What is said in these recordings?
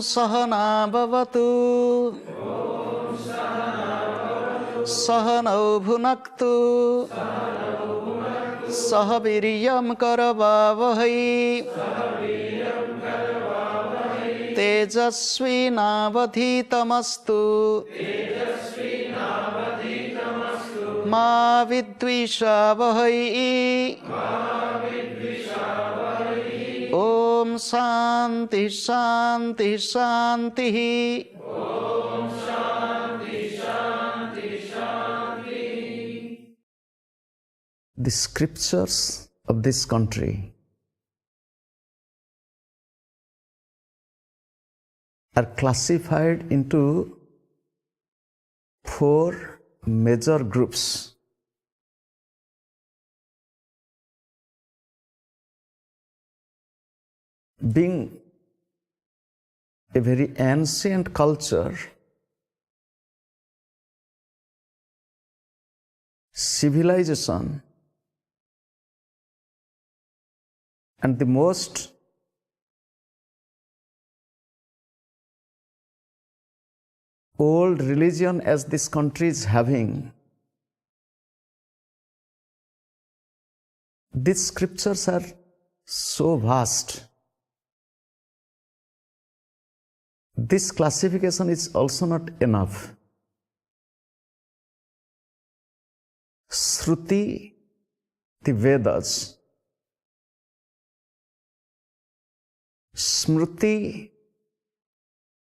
सहना भवतु सहनौ भुनक्तु सह वीर्यं करवावहै तेजस्विनावधीतमस्तु मा विद्विषावहै ॐ शान्ति शान्ति शान्तिः The scriptures of this country are classified into 4 major groups. Being a very ancient culture, civilization, and the most old religion as this country is having, these scriptures are so vast. This classification is also not enough. Shruti, the Vedas, Smriti,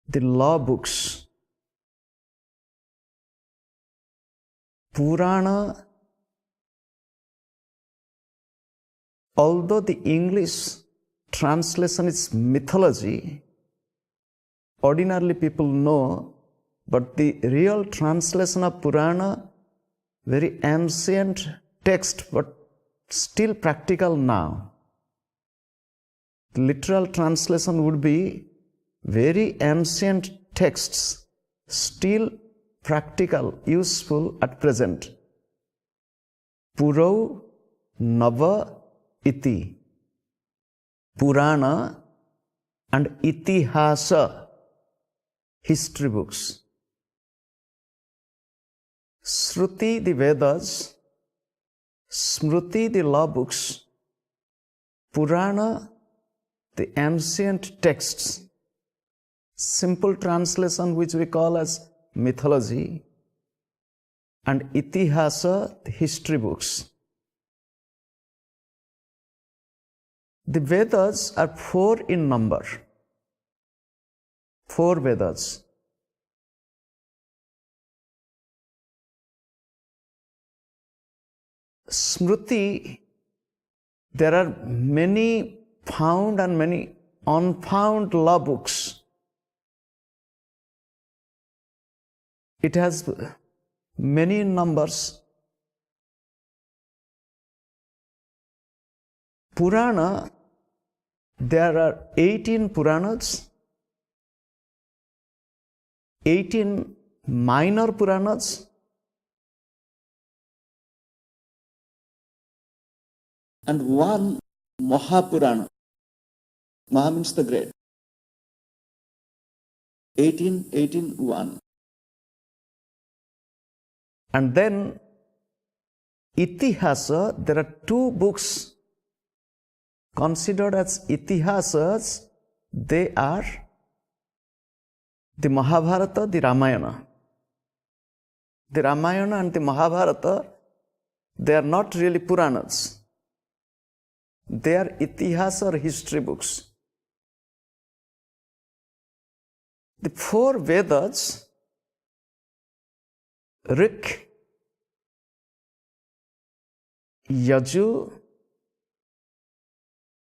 the law books, Purana, although the English translation is mythology, ordinarily people know, but the real translation of Purana, very ancient text, but still practical now. The literal translation would be very ancient texts, still practical, useful at present. Purau Nava Iti, Purana and Itihasa, history books. Shruti, the Vedas, Smriti, the law books, Purana, the ancient texts, simple translation which we call as mythology, and Itihasa, the history books. The Vedas are 4 in number. 4 Vedas. Smriti, there are many found and many unfound law books. It has many numbers. Purana, there are 18 Puranas, 18 minor Puranas, and 1 Mahapurana. Maha means the great. 1. And then Itihasa, there are 2 books considered as Itihasas. They are the Mahabharata, the Ramayana. The Ramayana and the Mahabharata, they are not really Puranas. They are Itihasa or history books. The 4 Vedas, Rik, Yaju,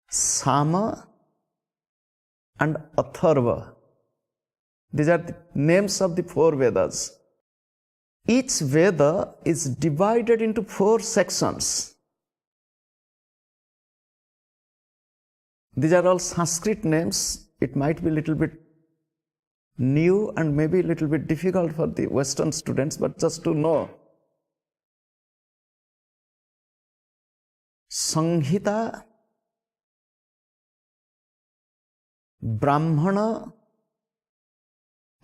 Sama, and Atharva. These are the names of the 4 Vedas. Each Veda is divided into 4 sections. These are all Sanskrit names. It might be a little bit new and maybe a little bit difficult for the Western students, but just to know. Sanghita, Brahmana,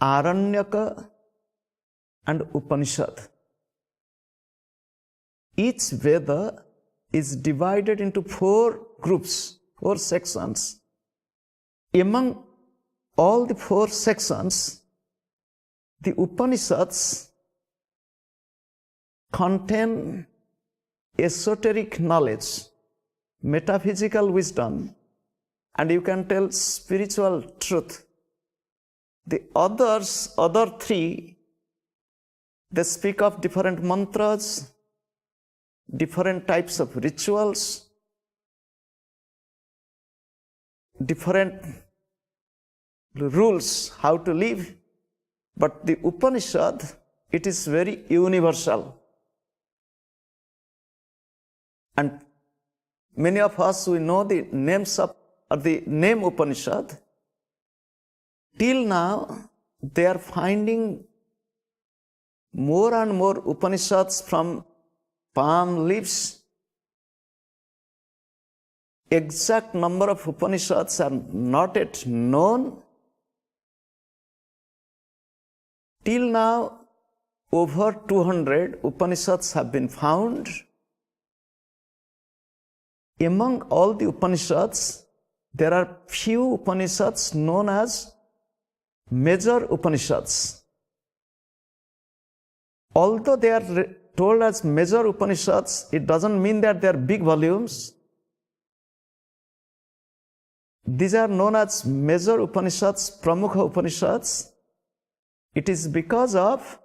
Aranyaka, and Upanishad. Each Veda is divided into 4 groups, 4 sections. Among all the 4 sections, the Upanishads contain esoteric knowledge, metaphysical wisdom, and you can tell spiritual truth. The other 3, they speak of different mantras, different types of rituals, different rules how to live. But the Upanishad, it is very universal. And many of us, we know the names of, or the name Upanishad. Till now, they are finding more and more Upanishads from palm leaves. Exact number of Upanishads are not yet known. Till now, over 200 Upanishads have been found. Among all the Upanishads, there are few Upanishads known as major Upanishads. Although they are told as major Upanishads, it doesn't mean that they are big volumes. These are known as major Upanishads, Pramukha Upanishads. It is because of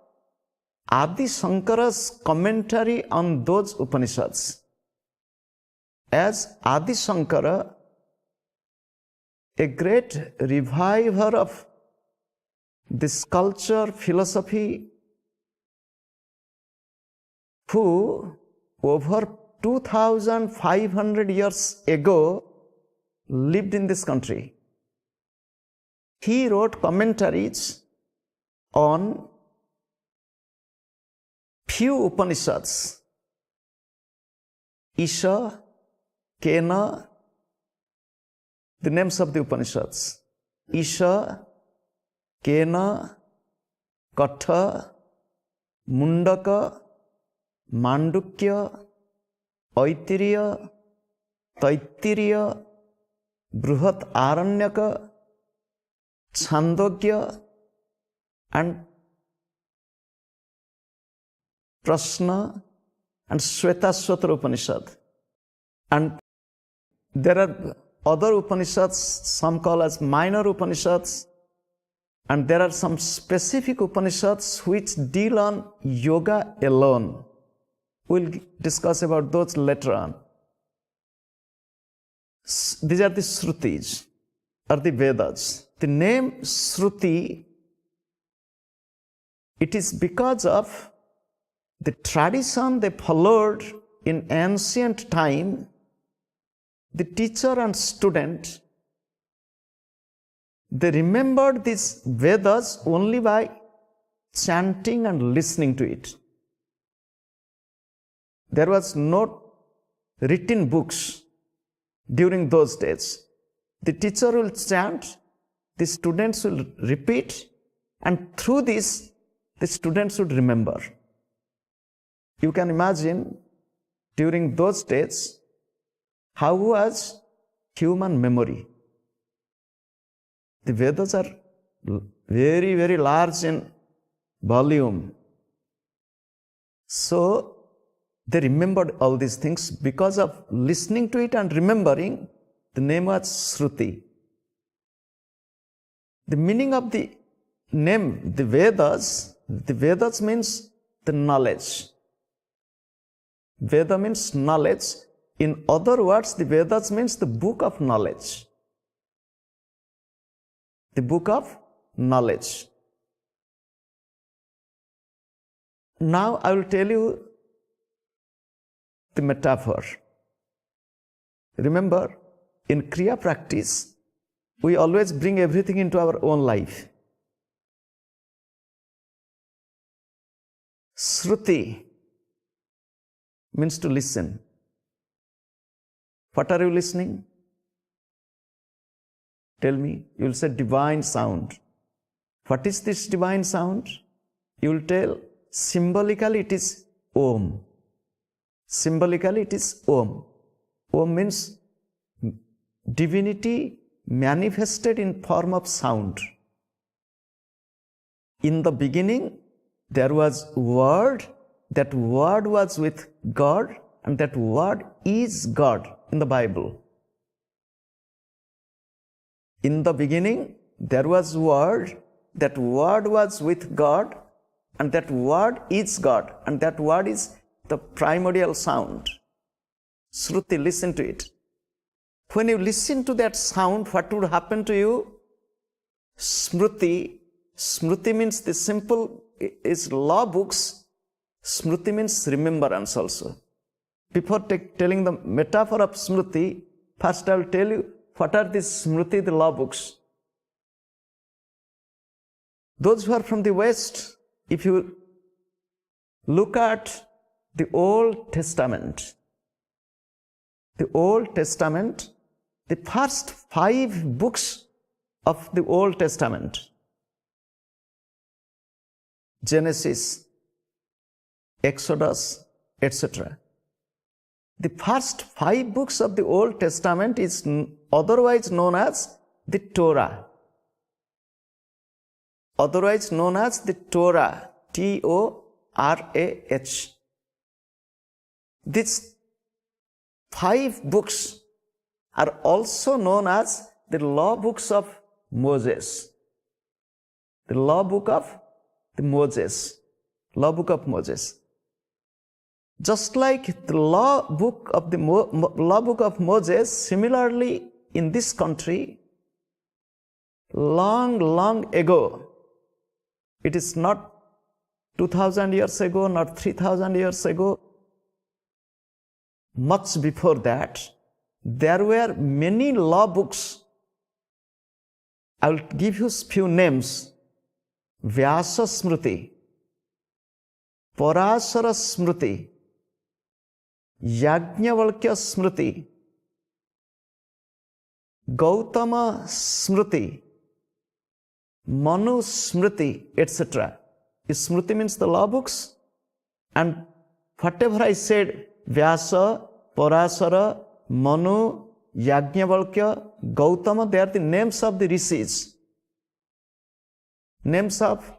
Adi Shankara's commentary on those Upanishads. As Adi Shankara, a great reviver of this culture, philosophy, who over 2,500 years ago lived in this country. He wrote commentaries on few Upanishads, Isha, Kena, the names of the Upanishads, Isha, Kena, Katha, Mundaka, Mandukya, Aitiriya, Taittiriya, Bruhat Aranyaka, Chandogya, and Prashna, and Shvetashwatra Upanishad. And there are other Upanishads, some called as minor Upanishads, and there are some specific Upanishads which deal on yoga alone. We'll discuss about those later on. These are the Shrutis, or the Vedas. The name Shruti, it is because of the tradition they followed in ancient time. The teacher and student, they remembered these Vedas only by chanting and listening to it. There was no written books during those days. The teacher will chant, the students will repeat, and through this, the students would remember. You can imagine during those days, how was human memory? The Vedas are very, very large in volume. So, they remembered all these things because of listening to it and remembering. The name was Shruti. The meaning of the name, the Vedas means the knowledge. Veda means knowledge. In other words, the Vedas means the book of knowledge. The book of knowledge. Now I will tell you the metaphor. Remember, in Kriya practice, we always bring everything into our own life. Shruti means to listen. What are you listening? Tell me. You will say divine sound. What is this divine sound? You will tell, symbolically it is Om. Symbolically it is Om. Om means divinity manifested in form of sound. In the beginning, there was Word. That Word was with God, and that Word is God in the Bible. In the beginning, there was Word. That Word was with God, and that Word is God, and that Word is the primordial sound. Shruti, listen to it. When you listen to that sound, what would happen to you? Smriti. Smriti means the simple is law books. Smriti means remembrance also. Before telling the metaphor of Smriti, first I will tell you what are these Smriti, the law books. Those who are from the West, if you look at the Old Testament, the first 5 books of the Old Testament, Genesis, Exodus, etc. The first 5 books of the Old Testament is otherwise known as the Torah. Otherwise known as the Torah, Torah. These 5 books are also known as the law books of Moses. The law book of Moses. Law book of Moses. Just like the law book of Moses, similarly in this country, long ago, it is not 2000 years ago, not 3000 years ago, much before that, there were many law books. I will give you few names. Vyasa Smriti, Parashara Smriti, Yajnavalkya Smriti, Gautama Smriti, Manu Smriti, etc. Smriti means the law books, and whatever I said, Vyasa, Parashara, Manu, Yajnavalkya, Gautama, they are the names of the rishis. Names of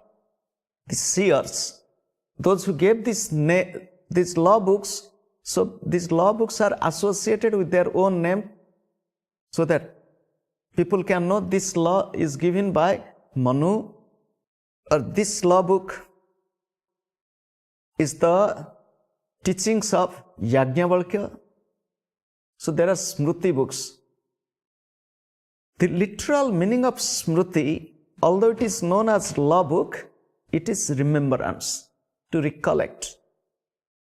the seers, those who gave these law books. So these law books are associated with their own name, so that people can know this law is given by Manu, or this law book is the teachings of Yajnavalkya. So there are Smriti books. The literal meaning of Smriti, although it is known as law book, it is remembrance, to recollect,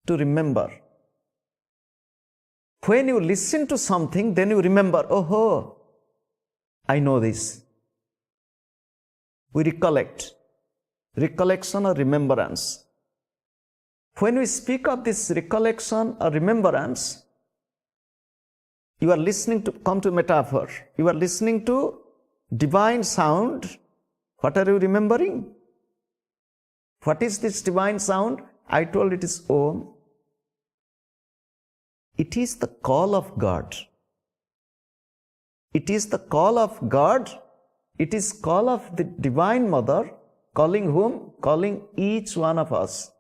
to remember. When you listen to something, then you remember, oh, I know this. We recollect. Recollection or remembrance. When we speak of this recollection or remembrance, you are listening to, come to metaphor, you are listening to divine sound. What are you remembering? What is this divine sound? I told it is Om. It is the call of God. It is the call of God. It is call of the Divine Mother, calling whom? Calling each one of us.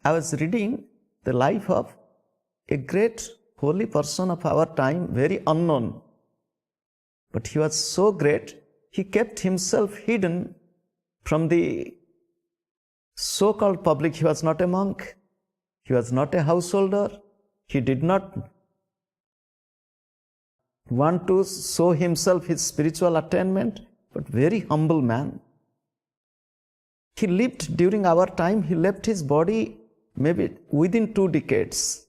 I was reading the life of a great holy person of our time, very unknown. But he was so great, he kept himself hidden from the so-called public. He was not a monk. He was not a householder. He did not want to show himself his spiritual attainment, but very humble man. He lived during our time. He left his body maybe within 2 decades.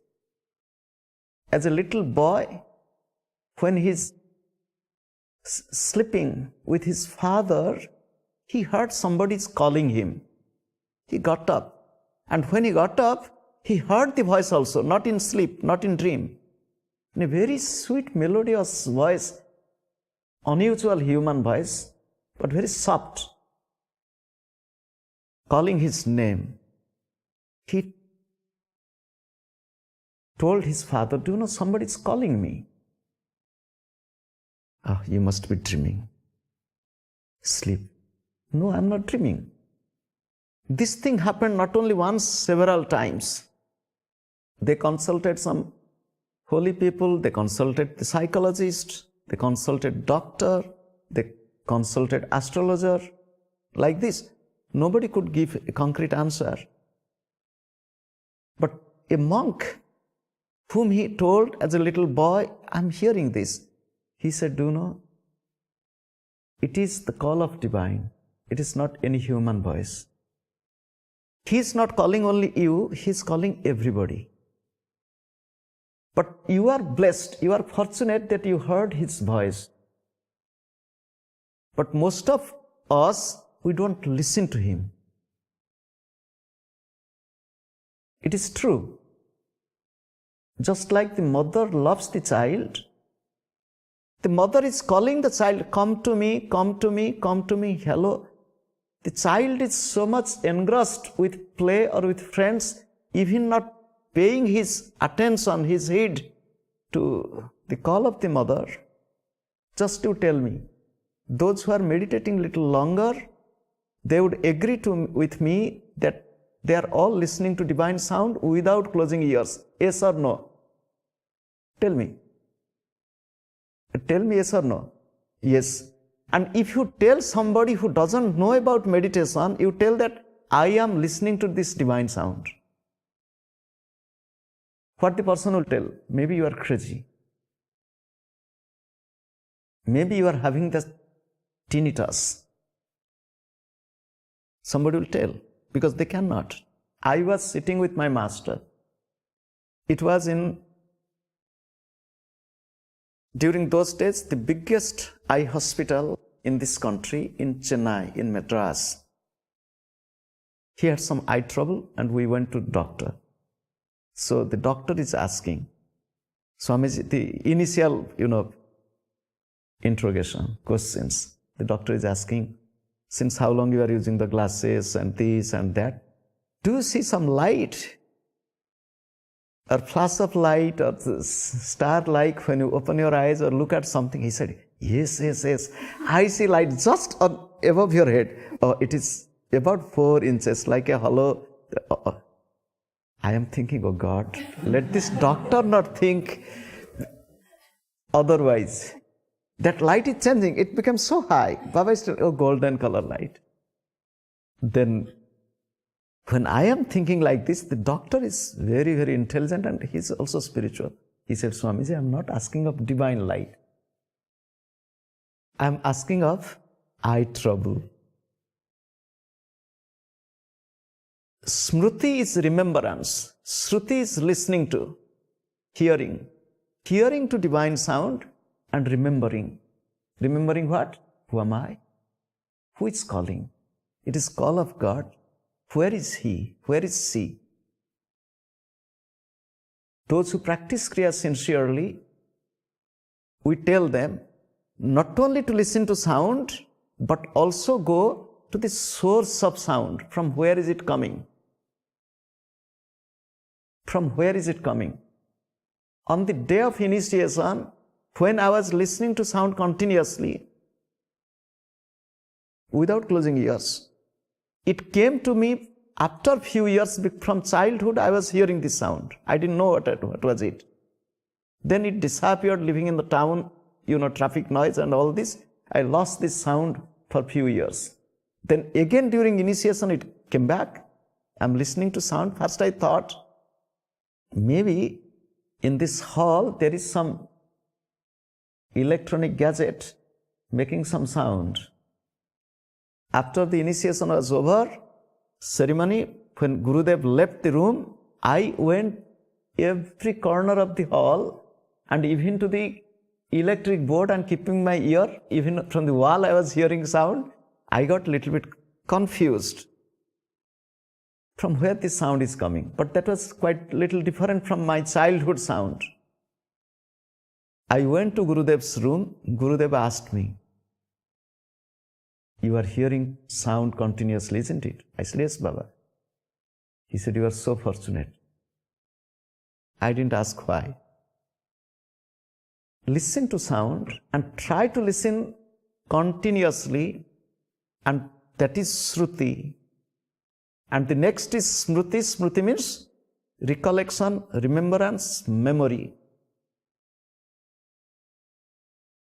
As a little boy, when he's sleeping with his father, he heard somebody's calling him. He got up. And when he got up, he heard the voice also, not in sleep, not in dream. In a very sweet, melodious voice, unusual human voice. but very soft, calling his name. He told his father, "Do you know somebody is calling me?" "Ah, you must be dreaming. Sleep." "No, I'm not dreaming." This thing happened not only once, several times. They consulted some holy people, they consulted the psychologist, they consulted doctor, they consulted astrologer. Like this, nobody could give a concrete answer. But a monk whom he told as a little boy, "I'm hearing this," he said, "Do you know, it is the call of divine. It is not any human voice. He is not calling only you, he is calling everybody. But you are blessed, you are fortunate that you heard his voice. But most of us, we don't listen to him." It is true. Just like the mother loves the child, the mother is calling the child, "Come to me, come to me, come to me." Hello. The child is so much engrossed with play or with friends, even not paying his attention, his heed to the call of the mother. Just you tell me, those who are meditating little longer, they would agree with me that they are all listening to divine sound without closing ears. Yes or no? Tell me. Tell me yes or no? Yes. And if you tell somebody who doesn't know about meditation, you tell that, "I am listening to this divine sound." What the person will tell? Maybe you are crazy. Maybe you are having the tinnitus. Somebody will tell, because they cannot. I was sitting with my master. It was during those days, the biggest eye hospital in this country, in Chennai, in Madras. He had some eye trouble and we went to the doctor. So the doctor is asking, Swamiji, the initial, interrogation, questions. The doctor is asking, "Since how long you are using the glasses and this and that? Do you see some light? Or flash of light or star-like when you open your eyes or look at something?" He said, yes. "I see light just above your head. It is about 4 inches, like a hollow." I am thinking, "Oh God, let this doctor not think otherwise." That light is changing. It becomes so high. Baba is still, golden color light. Then when I am thinking like this, the doctor is very, very intelligent and he is also spiritual. He said, "Swamiji, I am not asking of divine light. I am asking of eye trouble." Smriti is remembrance. Shruti is listening to, hearing. Hearing to divine sound and remembering. Remembering what? Who am I? Who is calling? It is call of God. Where is he? Where is she? Those who practice Kriya sincerely, we tell them not only to listen to sound, but also go to the source of sound. From where is it coming? From where is it coming? On the day of initiation, when I was listening to sound continuously, without closing ears, it came to me after a few years. From childhood, I was hearing this sound. I didn't know what was it. Then it disappeared, living in the town, traffic noise and all this. I lost this sound for a few years. Then again during initiation, it came back. I'm listening to sound. First I thought, maybe in this hall there is some electronic gadget making some sound. After the initiation was over, ceremony, when Gurudev left the room, I went every corner of the hall and even to the electric board and keeping my ear, even from the wall I was hearing sound. I got a little bit confused from where this sound is coming. But that was quite little different from my childhood sound. I went to Gurudev's room. Gurudev asked me, You are hearing sound continuously, isn't it? I said, yes, Baba. He said, you are so fortunate. I didn't ask why. Listen to sound and try to listen continuously, and that is Shruti. And the next is Smriti. Smriti means recollection, remembrance, memory.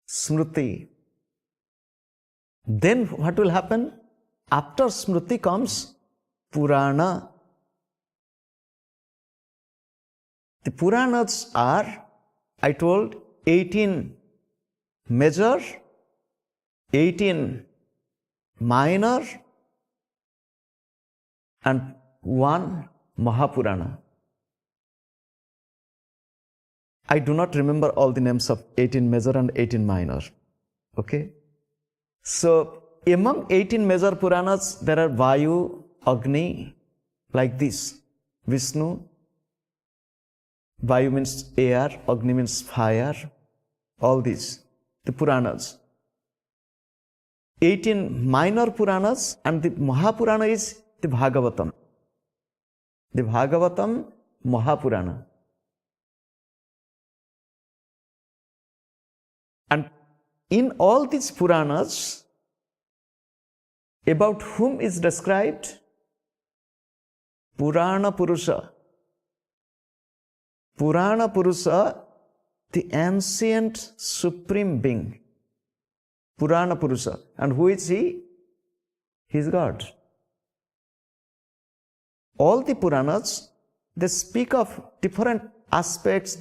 Smriti. Then what will happen? After Smriti comes Purana. The Puranas are, I told, 18 major, 18 minor, and 1 Mahapurana. I do not remember all the names of 18 major and 18 minor. Okay? So, among 18 major Puranas, there are Vayu, Agni, like this. Vishnu. Vayu means air, Agni means fire. All these, the Puranas. 18 minor Puranas, and the Mahapurana is the Bhagavatam. The Bhagavatam, Mahapurana. And in all these Puranas, about whom is described? Purana Purusha. Purana Purusha, the ancient supreme being. Purana Purusha. And who is he? He is God. All the Puranas, they speak of different aspects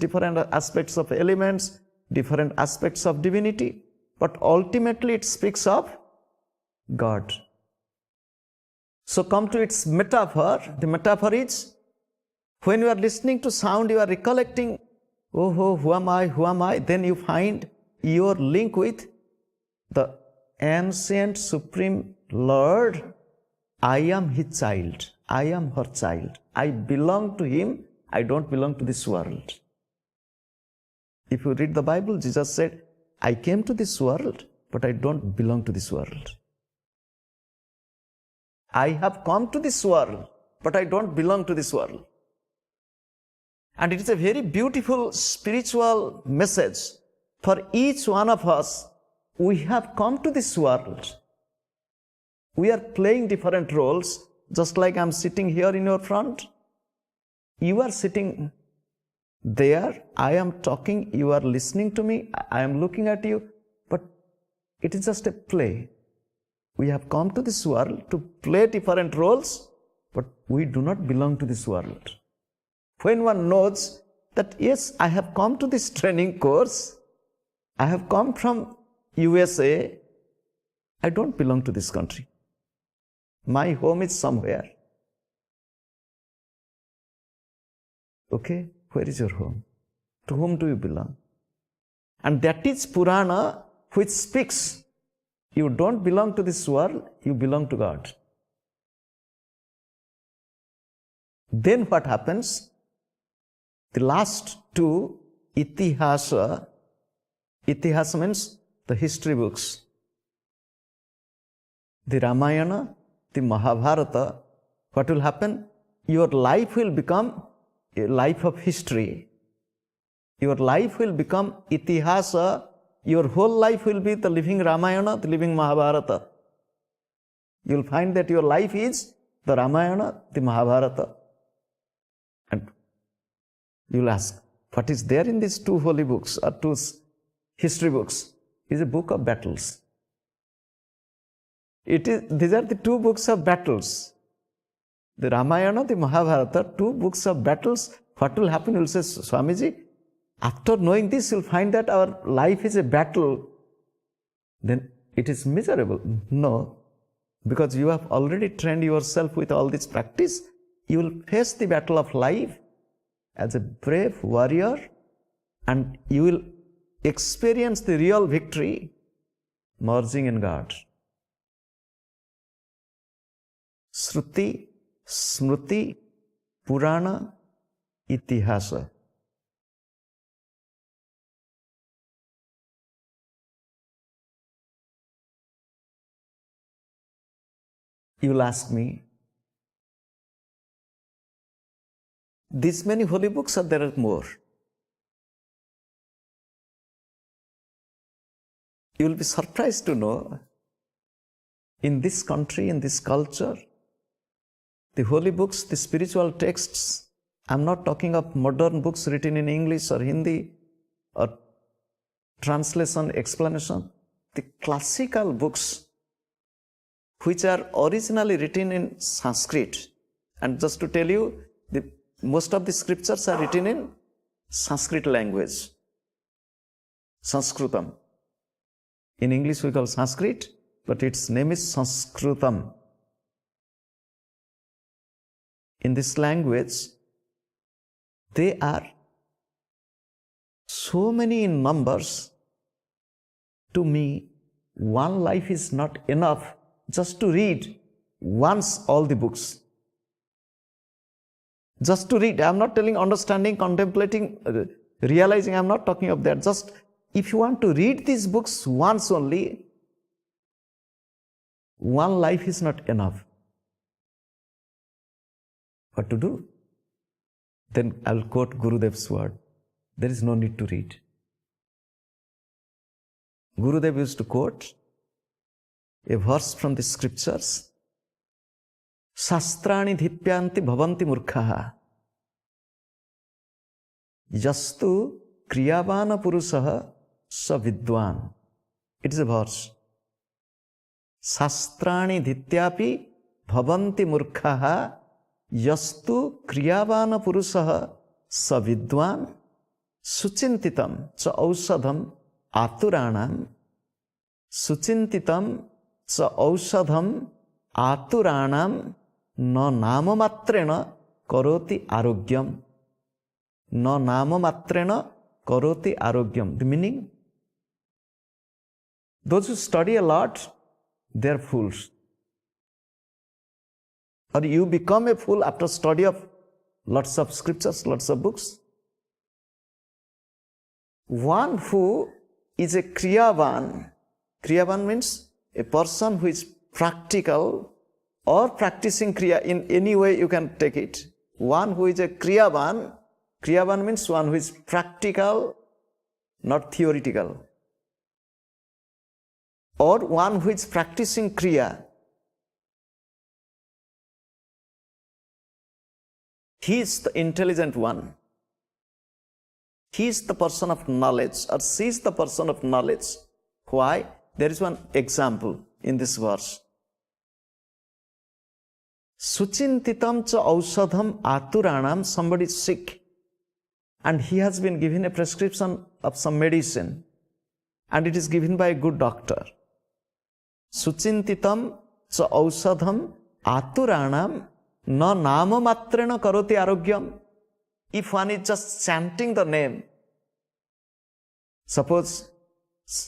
of elements, different aspects of divinity, but ultimately it speaks of God. So come to its metaphor. The metaphor is, when you are listening to sound, you are recollecting, oh, who am I? Then you find your link with the ancient supreme Lord. I am his child. I am her child. I belong to him. I don't belong to this world. If you read the Bible, Jesus said, I came to this world, but I don't belong to this world. I have come to this world, but I don't belong to this world. And it is a very beautiful spiritual message for each one of us. We have come to this world. We are playing different roles, just like I'm sitting here in your front. You are sitting there. I am talking. You are listening to me. I am looking at you. But it is just a play. We have come to this world to play different roles, but we do not belong to this world. When one knows that, yes, I have come to this training course, I have come from USA, I don't belong to this country. My home is somewhere. Okay, where is your home? To whom do you belong? And that is Purana, which speaks. You don't belong to this world, you belong to God. Then what happens? The last two, Itihasa. Itihasa means the history books. The Ramayana, the Mahabharata. What will happen? Your life will become a life of history. Your life will become Itihasa. Your whole life will be the living Ramayana, the living Mahabharata. You will find that your life is the Ramayana, the Mahabharata. And you will ask, what is there in these two holy books or two history books? It is a book of battles. These are the two books of battles. The Ramayana, the Mahabharata, two books of battles. What will happen? You will say, Swamiji, after knowing this, you will find that our life is a battle. Then it is miserable. No, because you have already trained yourself with all this practice. You will face the battle of life as a brave warrior, and you will experience the real victory merging in God. Shruti, Smriti, Purana, Itihasa. You will ask me, these many holy books or there are more? You will be surprised to know, in this country, in this culture, the holy books, the spiritual texts, I'm not talking of modern books written in English or Hindi or translation, explanation. The classical books, which are originally written in Sanskrit. And just to tell you, most of the scriptures are written in Sanskrit language, Sanskritam. In English we call Sanskrit, but its name is Sanskritam. In this language, they are so many in numbers. To me, one life is not enough just to read once all the books. Just to read. I'm not telling understanding, contemplating, realizing. I'm not talking of that. Just if you want to read these books once only, one life is not enough. What to do? Then I'll quote Gurudev's word. There is no need to read. Gurudev used to quote a verse from the scriptures. Shastrani dhipyanti bhavanti murkhaha. Yastu kriyavana purusaha sa vidwan. It is a verse. Shastrani dhityapi bhavanti murkhaha. Yastu kriyavana purusaha sa vidwan. Suchintitam cha ausadham aturanam. Suchintitam cha ausadham aturanam. No nama matrena karoti arogyam. No nama matrena karoti arogyam. The meaning? Those who study a lot, they are fools. Or you become a fool after study of lots of scriptures, lots of books. One who is a kriyavan. Kriyavan means a person who is practical or practicing kriya in any way you can take it. One who is a kriyavan. Kriyavan means one who is practical, not theoretical. Or one who is practicing kriya. He is the intelligent one. He is the person of knowledge, or she is the person of knowledge. Why? There is one example in this verse. Suchintitam cha ausadham aturanam. Somebody is sick and he has been given a prescription of some medicine and it is given by a good doctor. Suchintitam cha ausadham aturanam na nama matrena karoti arogyam. If one is just chanting the name, suppose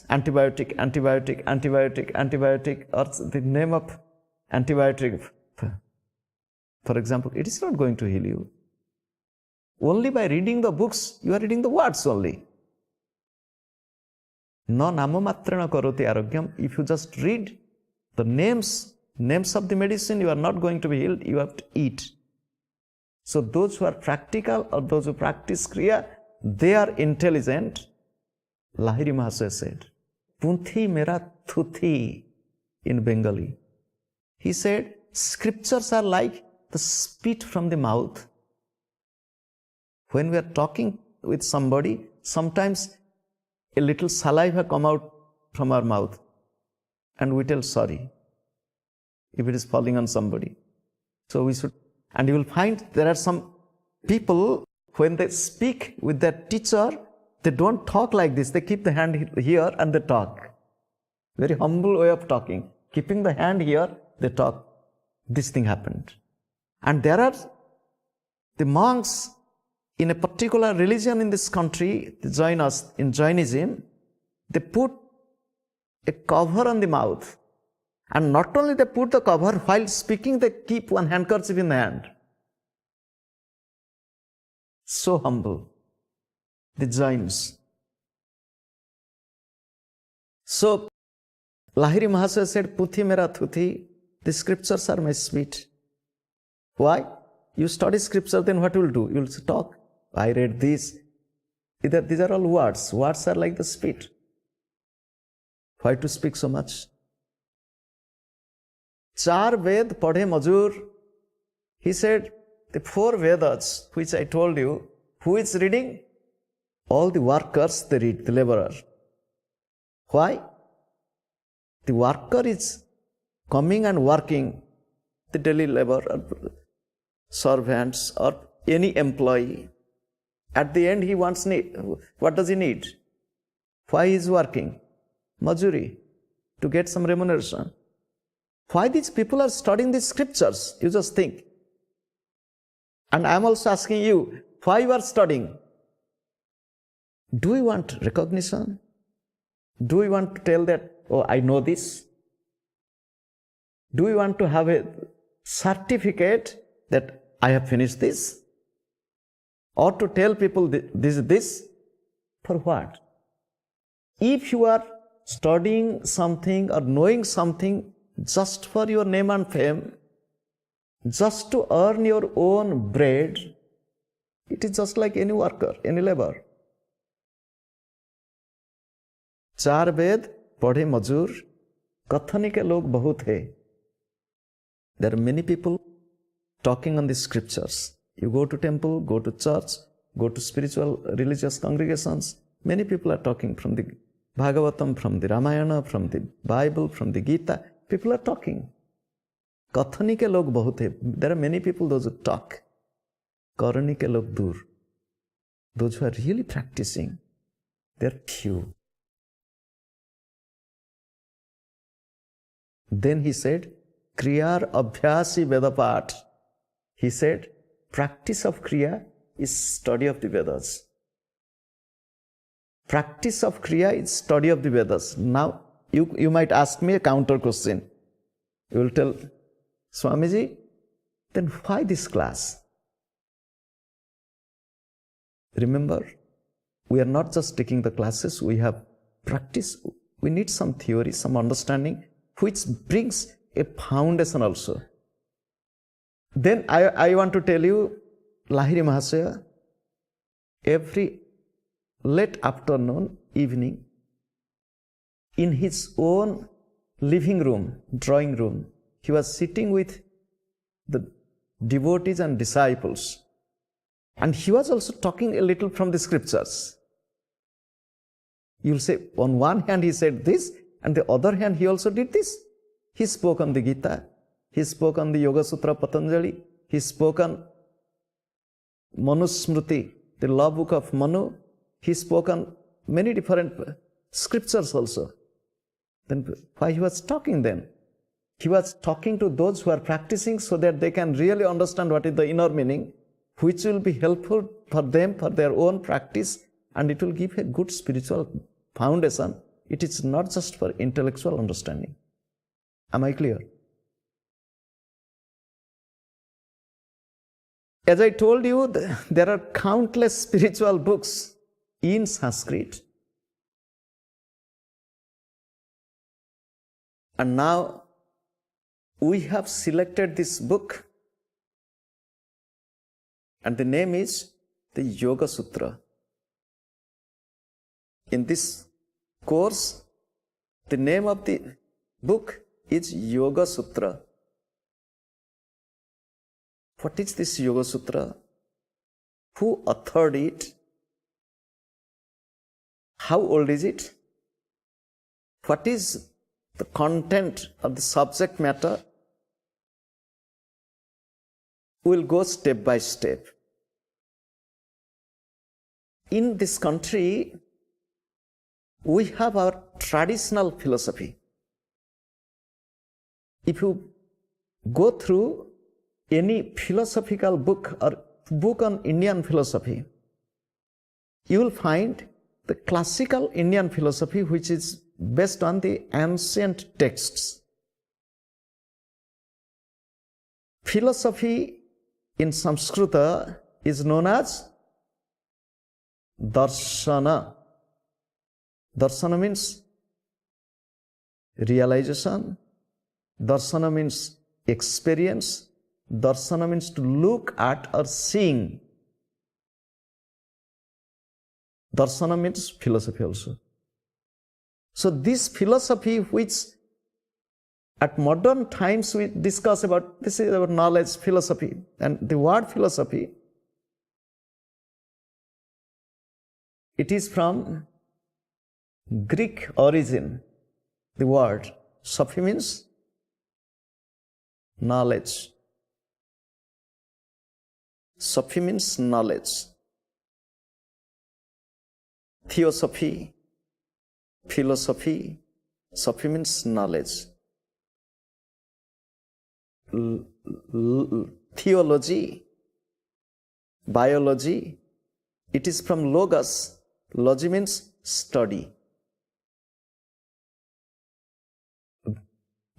antibiotic, antibiotic, antibiotic, antibiotic, or the name of antibiotic, for example, it is not going to heal you. Only by reading the books, you are reading the words only. No nama matrena karoti arogyam. If you just read the names of the medicine, you are not going to be healed, you have to eat. So those who are practical or those who practice kriya, they are intelligent. Lahiri Mahasaya said, Punthi mera thuthi in Bengali. He said, scriptures are like the spit from the mouth. When we are talking with somebody, sometimes a little saliva come out from our mouth and we tell sorry if it is falling on somebody. So we should, and you will find there are some people, when they speak with their teacher, they don't talk like this. They keep the hand here and they talk. Very humble way of talking. Keeping the hand here, they talk. This thing happened. And there are the monks in a particular religion in this country, in Jainism, they put a cover on the mouth. And not only they put the cover, while speaking they keep one handkerchief in the hand. So humble, the Jains. So, Lahiri Mahasaya said, Puthi mera thuthi The scriptures are my spit. Why? You study scripture, then what will do? You will talk. I read this. These are all words. Words are like the spit. Why to speak so much? Char Ved Padhe Majur. He said, the 4 Vedas, which I told you, who is reading? All the workers, they read, the laborer. Why? The worker is coming and working, the daily labor, or servants, or any employee. At the end, he wants need. What does he need? Why he is working? Majuri, to get some remuneration. Why these people are studying these scriptures? You just think. And I am also asking you, why you are studying? Do we want recognition? Do we want to tell that, oh, I know this? Do we want to have a certificate that I have finished this? Or to tell people this? For what? If you are studying something or knowing something just for your name and fame, just to earn your own bread, it is just like any worker, any labor. चार वेद पढ़े मजूर, कथनी के लोग बहुत है. There are many people talking on the scriptures. You go to temple, go to church, go to spiritual religious congregations. Many people are talking from the Bhagavatam, from the Ramayana, from the Bible, from the Gita. People are talking. कथनी के लोग बहुत है. There are many people those who talk. करनी के लोग दूर. Those who are really practicing, they are few. Then he said, Kriyar Abhyasi Vedapat. He said, practice of Kriya is study of the Vedas. Practice of Kriya is study of the Vedas. Now, you might ask me a counter question. You will tell, Swamiji, then why this class? Remember, we are not just taking the classes, we have practice. We need some theory, some understanding, which brings a foundation also. Then I want to tell you, Lahiri Mahasaya, every late afternoon, evening, in his own living room, drawing room, he was sitting with the devotees and disciples. And he was also talking a little from the scriptures. You'll say, on one hand he said this, and the other hand he also did this. He spoke on the Gita, he spoke on the Yoga Sutra Patanjali, he spoke on Manu Smriti, the law book of Manu, he spoke on many different scriptures also. Then why he was talking then? He was talking to those who are practicing so that they can really understand what is the inner meaning, which will be helpful for them, for their own practice, and it will give a good spiritual foundation. It is not just for intellectual understanding. Am I clear? As I told you, there are countless spiritual books in Sanskrit. And now we have selected this book, and the name is the Yoga Sutra. In this course, the name of the book is Yoga Sutra. What is this Yoga Sutra? Who authored it? How old is it? What is the content of the subject matter? We'll go step by step. In this country, we have our traditional philosophy. If you go through any philosophical book or book on Indian philosophy, you will find the classical Indian philosophy, which is based on the ancient texts. Philosophy in Sanskrita is known as Darshana. Darshana means realization, Darshana means experience. Darshana means to look at or seeing. Darshana means philosophy also. So this philosophy which at modern times we discuss about, this is our knowledge, philosophy. And the word philosophy, it is from Greek origin. The word Sophy means knowledge. Sophy means knowledge. Theosophy, philosophy, Sophy means knowledge. Theology, biology, it is from logos. Logy means study.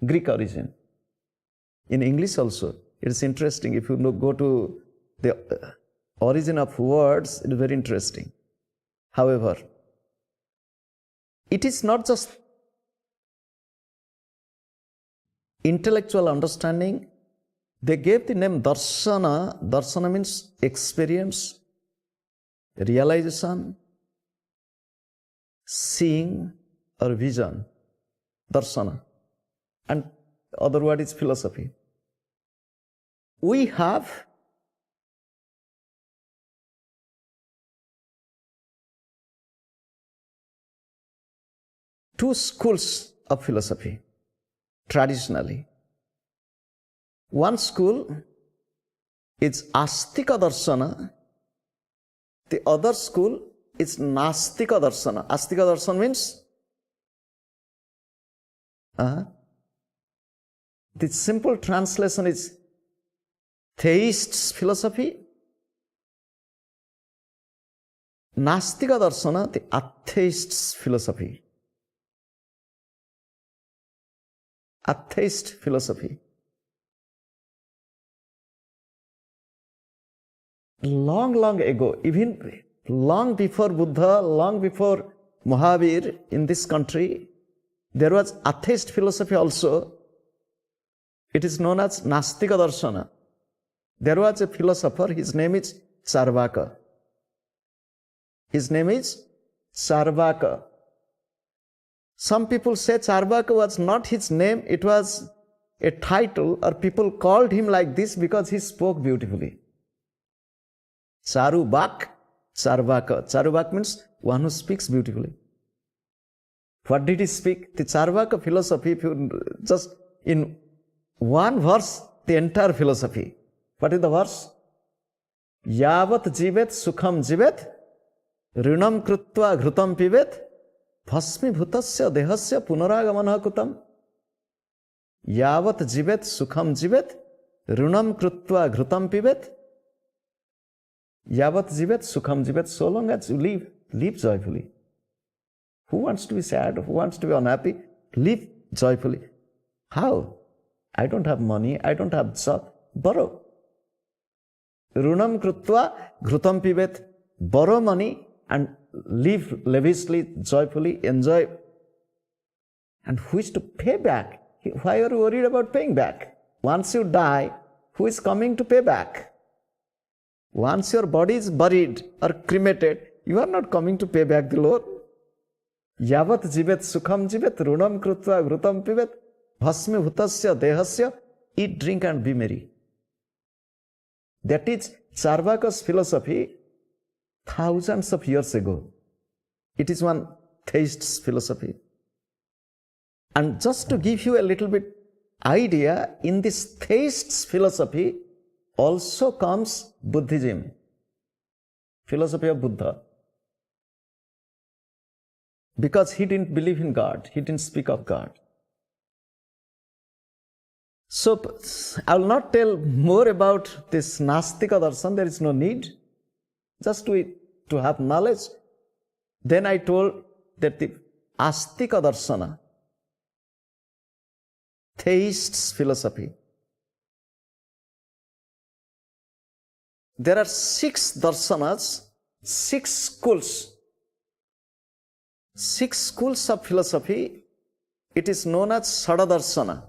Greek origin. In English also, it is interesting. If you go to the origin of words, it is very interesting. However, it is not just intellectual understanding. They gave the name Darshana. Darshana means experience, realization, seeing or vision. Darshana. And other word is philosophy. We have two schools of philosophy traditionally. One school is Astika Darshana, the other school is Nastika Darshana. Astika Darshana means the simple translation is theist's philosophy. Nastika Darshana, the atheist's philosophy. Atheist philosophy. Long ago, even long before Buddha, long before Mahavir in this country, there was atheist philosophy also. It is known as Nastika Darshana. There was a philosopher, his name is Charvaka. His name is Charvaka. Some people say Charvaka was not his name, it was a title, or people called him like this because he spoke beautifully. Charubak, Charvaka. Charubak means one who speaks beautifully. What did he speak? The Charvaka philosophy, if you just in one verse, the entire philosophy. What is the verse? Yavat jivet sukham jivet, rinam krutva ghrutam pivet, bhasmi bhutasya dehasya punaragamana kutam. Yavat jivet sukham jivet, rinam krutva ghrutam pivet. Yavat jivet sukham jivet, so long as you live joyfully. Who wants to be sad? Who wants to be unhappy? Live joyfully. How? I don't have money, I don't have job. Borrow. Runam krutva ghrutam pivet. Borrow money and live lavishly, joyfully, enjoy. And who is to pay back? Why are you worried about paying back? Once you die, who is coming to pay back? Once your body is buried or cremated, you are not coming to pay back the Lord. Yavat jivet sukham jivet, runam krutva ghrutam pivet, bhasmi bhutasya dehasya, eat, drink and be merry. That is Charvaka's philosophy thousands of years ago. It is one theist's philosophy. And just to give you a little bit idea, in this theist's philosophy also comes Buddhism, philosophy of Buddha. Because he didn't believe in God, he didn't speak of God. So I will not tell more about this Nastika Darshan, there is no need. Just to have knowledge. Then I told that the Astika Darshana, theist's philosophy. There are 6 darshanas, 6 schools. 6 schools of philosophy. It is known as Sada Darshana.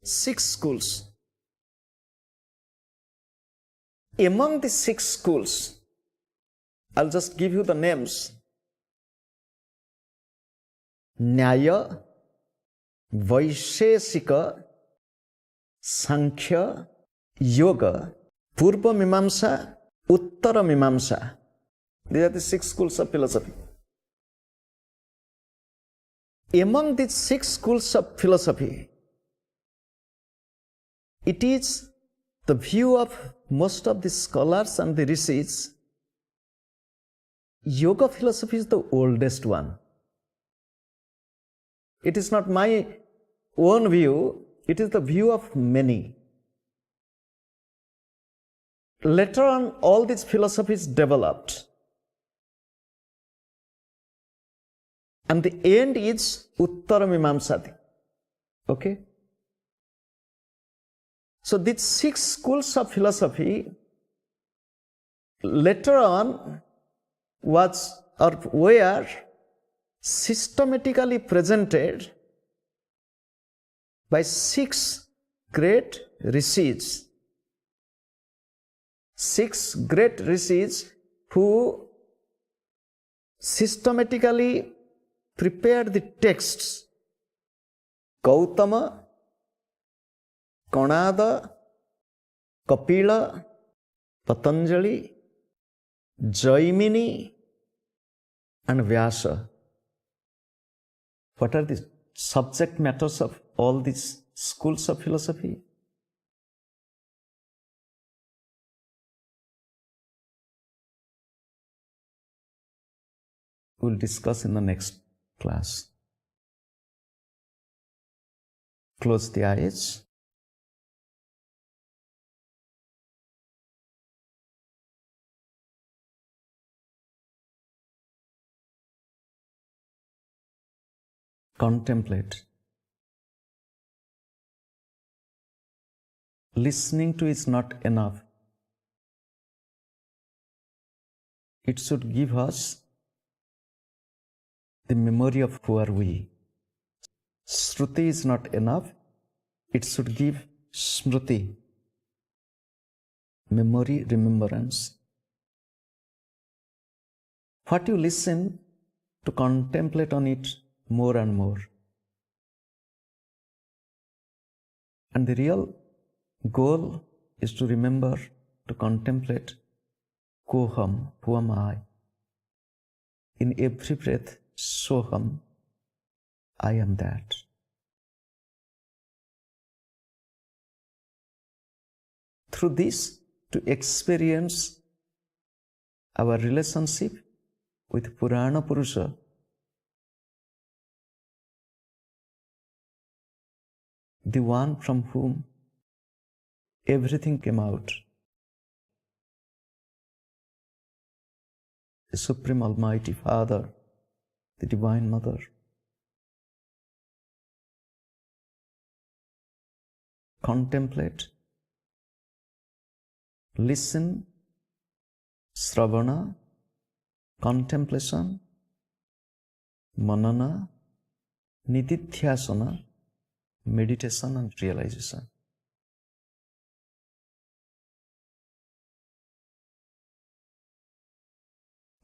6 schools. Among the 6 schools, I'll just give you the names. Nyaya, Vaisheshika, Sankhya, Yoga, Purva Mimamsa, Uttara Mimamsa. These are the 6 schools of philosophy. Among these 6 schools of philosophy, it is the view of most of the scholars and the rishis. Yoga philosophy is the oldest one. It is not my own view, it is the view of many. Later on, all these philosophies developed. And the end is Uttara Mimamsadi. Okay? So these 6 schools of philosophy later on were systematically presented by 6 great rishis. 6 great rishis who systematically prepared the texts. Gautama, Kanada, Kapila, Patanjali, Jaimini, and Vyasa. What are the subject matters of all these schools of philosophy? We'll discuss in the next class. Close the eyes. Contemplate. Listening to is not enough. It should give us the memory of who are we. Shruti is not enough. It should give smriti, memory, remembrance. What you listen to, contemplate on it more and more. And the real goal is to remember to contemplate koham, who am I? In every breath, soham, I am that. Through this, to experience our relationship with Purana Purusha, the one from whom everything came out, the Supreme Almighty Father, the Divine Mother. Contemplate, listen, Sravana, contemplation, Manana, Nididhyasana, meditation and realization.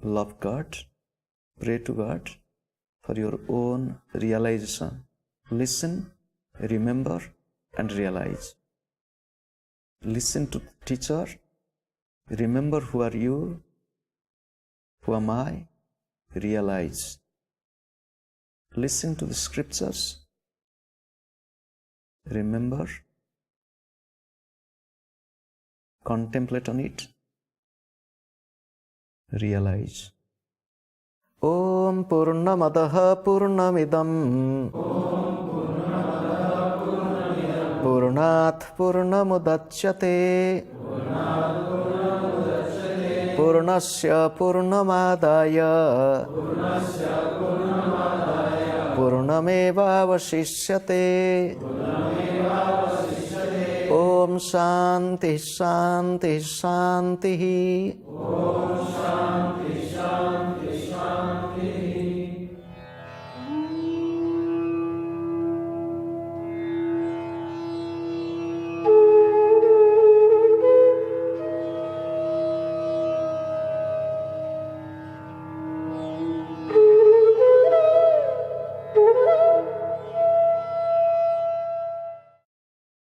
Love God, pray to God for your own realization. Listen, remember, and realize. Listen to the teacher, remember who are you, who am I, realize. Listen to the scriptures, remember, contemplate on it, realize. Om Purnamadaha Purnamidam Purnat Purnamudachyate Purnasya Purnamadaya Purnameva Vasishyate. Om Shanti Shanti Shanti. Om Shanti